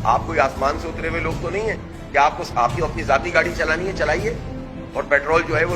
آپ کوئی آسمان سے اترے ہوئے لوگ تو نہیں ہیں کہ آپ کو اپنی ذاتی گاڑی چلانی ہے چلائیے اور پیٹرول جو ہے وہ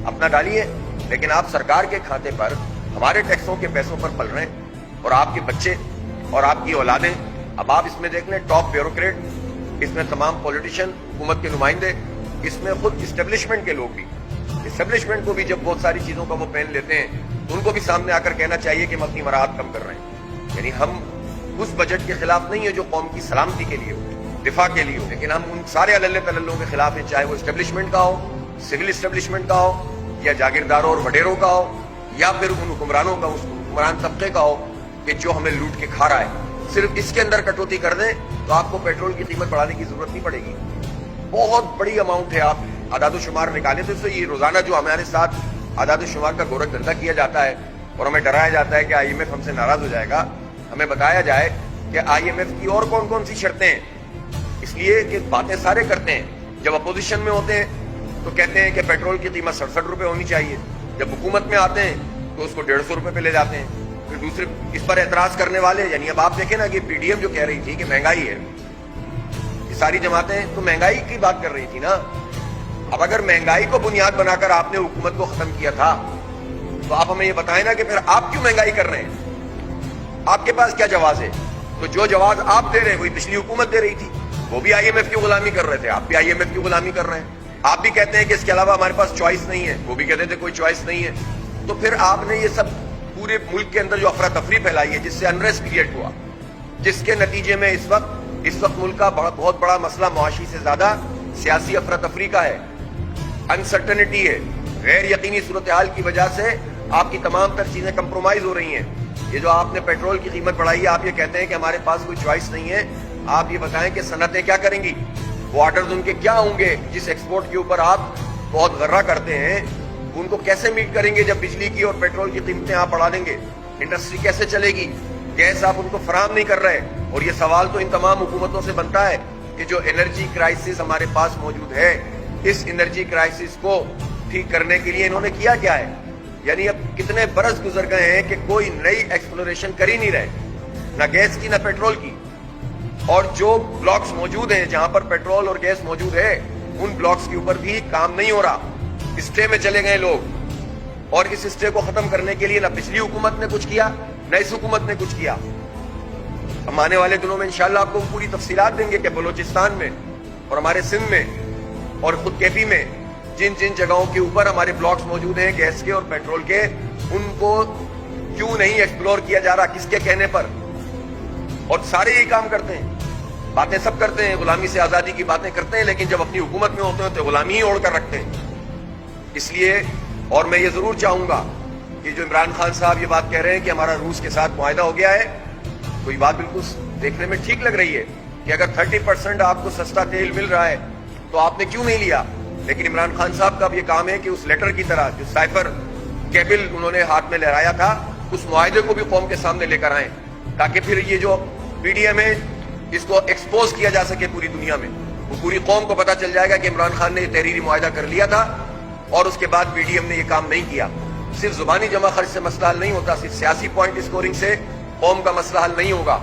اپنا ڈالیے، لیکن آپ سرکار کے کھاتے پر ہمارے ٹیکسوں کے پیسوں پر پل رہے ہیں، اور آپ کے بچے اور آپ کی اولادیں. اب آپ اس میں دیکھ لیں ٹاپ بیوروکریٹ، اس میں تمام پولیٹیشین، حکومت کے نمائندے، اس میں خود اسٹیبلشمنٹ کے لوگ بھی. اسٹیبلشمنٹ کو بھی جب بہت ساری چیزوں کا وہ پین لیتے ہیں تو ان کو بھی سامنے آ کر کہنا چاہیے کہ ہم اپنی مراعات کم کر رہے ہیں. یعنی ہم اس بجٹ کے خلاف نہیں ہے جو قوم کی سلامتی کے لیے ہو، دفاع کے لیے ہو، لیکن ہم ان سارے علل تللوں کے خلاف ہیں، چاہے وہ اسٹیبلشمنٹ کا ہو، سول اسٹیبلشمنٹ کا ہو، یا جاگیرداروں اور وڈیروں کا ہو، یا پھر ان حکمرانوں کا، اس حکمران طبقے کا ہو کہ جو ہمیں لوٹ کے کھا رہا ہے. صرف اس کے اندر کٹوتی کر دیں تو آپ کو پیٹرول کی قیمت بڑھانے کی ضرورت نہیں پڑے گی. بہت بڑی اماؤنٹ ہے. آپ اعداد و شمار نکالے تو یہ روزانہ جو ہمارے ساتھ اعداد و شمار کا گورکھ دھندا کیا جاتا ہے اور ہمیں ڈرایا جاتا ہے کہ آئی ایم ایف ہم سے ناراض ہو جائے گا. ہمیں بتایا جائے کہ آئی ایم ایف کی اور کون کون سی شرطیں ہیں. اس لیے کہ باتیں سارے کرتے ہیں، جب اپوزیشن میں ہوتے ہیں تو کہتے ہیں کہ پیٹرول کی قیمت 67 روپے ہونی چاہیے، جب حکومت میں آتے ہیں تو اس کو 150 روپے پہ لے جاتے ہیں. پھر دوسرے اس پر اعتراض کرنے والے، یعنی اب آپ دیکھیں نا کہ پی ڈی ایم جو کہہ رہی تھی کہ مہنگائی ہے، یہ ساری جماعتیں تو مہنگائی کی بات کر رہی تھی نا. اب اگر مہنگائی کو بنیاد بنا کر آپ نے حکومت کو ختم کیا تھا تو آپ ہمیں یہ بتائیں نا کہ پھر آپ کیوں مہنگائی کر رہے ہیں؟ آپ کے پاس کیا جواز ہے؟ تو جو جواز آپ دے رہے ہیں وہی پچھلی حکومت دے رہی تھی. وہ بھی آئی ایم ایف کی غلامی کر رہے تھے، آپ بھی آئی ایم ایف کی غلامی کر رہے ہیں. آپ بھی کہتے ہیں کہ اس کے علاوہ ہمارے پاس چوائس نہیں ہے، وہ بھی کہتے تھے کوئی چوائس نہیں ہے. تو پھر آپ نے یہ سب پورے ملک کے اندر جو افراتفری پھیلائی ہے، جس سے انریسٹ کریٹ ہوا، جس کے نتیجے میں اس وقت ملک کا بہت بڑا مسئلہ معاشی سے زیادہ سیاسی افراتفری کا ہے، انسرٹنٹی ہے. غیر یقینی صورتحال کی وجہ سے آپ کی تمام تر چیزیں کمپرومائز ہو رہی ہیں. یہ جو آپ نے پیٹرول کی قیمت بڑھائی ہے، آپ یہ کہتے ہیں کہ ہمارے پاس کوئی چوائس نہیں ہے. آپ یہ بتائیں کہ صنعتیں کیا کریں گی، بارڈرز ان کے کیا ہوں گے جس ایکسپورٹ کے اوپر آپ بہت غرہ کرتے ہیں، ان کو کیسے میٹ کریں گے جب بجلی کی اور پیٹرول کی قیمتیں آپ بڑھا دیں گے؟ انڈسٹری کیسے چلے گی؟ گیس آپ ان کو فراہم نہیں کر رہے. اور یہ سوال تو ان تمام حکومتوں سے بنتا ہے کہ جو انرجی کرائسس ہمارے پاس موجود ہے، اس انرجی کرائسس کو ٹھیک کرنے کے لیے انہوں نے کیا کیا ہے؟ یعنی اب کتنے برس گزر گئے ہیں کہ کوئی نئی ایکسپلوریشن کر ہی نہیں رہے، نہ گیس کی نہ پیٹرول کی. اور جو بلاکس موجود ہیں جہاں پر پیٹرول اور گیس موجود ہے، ان بلاکس کے اوپر بھی کام نہیں ہو رہا. اسٹے میں چلے گئے لوگ، اور اس اسٹے کو ختم کرنے کے لیے نہ پچھلی حکومت نے کچھ کیا نہ اس حکومت نے کچھ کیا. ہم آنے والے دنوں میں انشاءاللہ آپ کو پوری تفصیلات دیں گے کہ بلوچستان میں اور ہمارے سندھ میں اور خود کیفی میں جن جن جگہوں کے اوپر ہمارے بلاکس موجود ہیں گیس کے اور پیٹرول کے، ان کو کیوں نہیں ایکسپلور کیا جا رہا، کس کے کہنے پر. اور سارے یہی کام کرتے ہیں، باتیں سب کرتے ہیں، غلامی سے آزادی کی باتیں کرتے ہیں، لیکن جب اپنی حکومت میں ہوتے ہیں تو غلامی ہی اوڑھ کر رکھتے ہیں. اس لیے اور میں یہ ضرور چاہوں گا کہ جو عمران خان صاحب یہ بات کہہ رہے ہیں کہ ہمارا روس کے ساتھ معاہدہ ہو گیا ہے، تو یہ بات بالکل دیکھنے میں ٹھیک لگ رہی ہے کہ اگر 30% آپ کو سستا تیل مل رہا ہے تو آپ نے کیوں نہیں لیا. لیکن عمران خان صاحب کا اب یہ کام ہے کہ اس لیٹر کی طرح جو سائفر کیبل انہوں نے ہاتھ میں لہرایا تھا، اس معاہدے کو بھی قوم کے سامنے لے کر آئیں، تاکہ پھر یہ جو پی ڈی ایم ہے اس کو ایکسپوز کیا جا سکے پوری دنیا میں. وہ پوری قوم کو پتا چل جائے گا کہ عمران خان نے یہ تحریری معاہدہ کر لیا تھا اور اس کے بعد پی ڈی ایم نے یہ کام نہیں کیا. صرف زبانی جمع خرچ سے مسئلہ حل نہیں ہوتا، صرف سیاسی پوائنٹ اسکورنگ سے قوم کا مسئلہ حل نہیں ہوگا.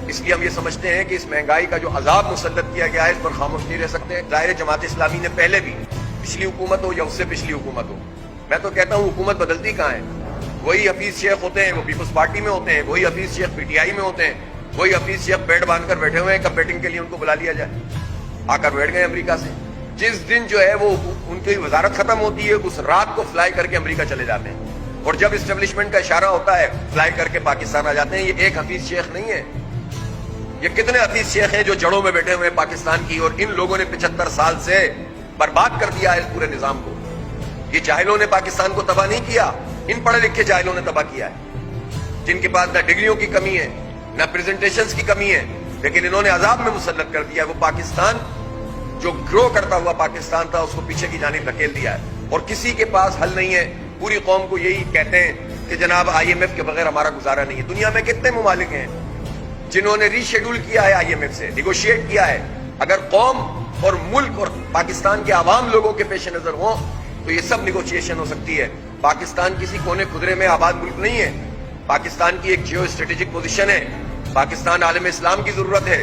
اس لیے ہم یہ سمجھتے ہیں کہ اس مہنگائی کا جو عذاب مسلط کیا گیا ہے اس پر خاموش نہیں رہ سکتے. ظاہر جماعت اسلامی نے پہلے بھی، پچھلی حکومت ہو یا اس سے پچھلی حکومت ہو، میں تو کہتا ہوں حکومت بدلتی کہاں ہے؟ وہی حفیظ شیخ ہوتے ہیں، وہ پیپلز پارٹی میں ہوتے ہیں، وہی حفیظ شیخ پی ٹی آئی میں ہوتے ہیں، وہی حفیظ شیخ بیٹ باندھ کر بیٹھے ہوئے ہیں. کب بیٹنگ کے لیے ان کو بلا لیا جائے؟ آ کر بیٹھ گئے امریکہ سے. جس دن جو ہے وہ ان کی وزارت ختم ہوتی ہے اس رات کو فلائی کر کے امریکہ چلے جاتے ہیں، اور جب اسٹیبلشمنٹ کا اشارہ ہوتا ہے فلائی کر کے پاکستان آ جاتے ہیں. یہ ایک حفیظ شیخ نہیں ہے، یہ کتنے حفیظ شیخ ہیں جو جڑوں میں بیٹھے ہوئے ہیں پاکستان کی، اور ان لوگوں نے 75 سال سے برباد کر دیا ہے اس پورے نظام کو. یہ جاہلوں نے پاکستان کو تباہ نہیں کیا، ان پڑھے لکھے جاہلوں نے تباہ کیا ہے، جن کے پاس نہ ڈگریوں کی کمی ہے نہ پریزنٹیشنز کی کمی ہے، لیکن انہوں نے عذاب میں مسلط کر دیا ہے. وہ پاکستان جو گرو کرتا ہوا پاکستان تھا اس کو پیچھے کی جانب دھکیل دیا ہے، اور کسی کے پاس حل نہیں ہے. پوری قوم کو یہی کہتے ہیں کہ جناب آئی ایم ایف کے بغیر ہمارا گزارا نہیں ہے. دنیا میں کتنے ممالک ہیں جنہوں نے ری شیڈول کیا ہے آئی ایم ایف سے، نیگوشیٹ کیا ہے. اگر قوم اور ملک اور پاکستان کے عوام لوگوں کے پیش نظر ہوں تو یہ سب نیگوشیشن ہو سکتی ہے. پاکستان کسی کونے خدرے میں آباد ملک نہیں ہے، پاکستان کی ایک جیو اسٹریٹجک پوزیشن ہے، پاکستان عالم اسلام کی ضرورت ہے،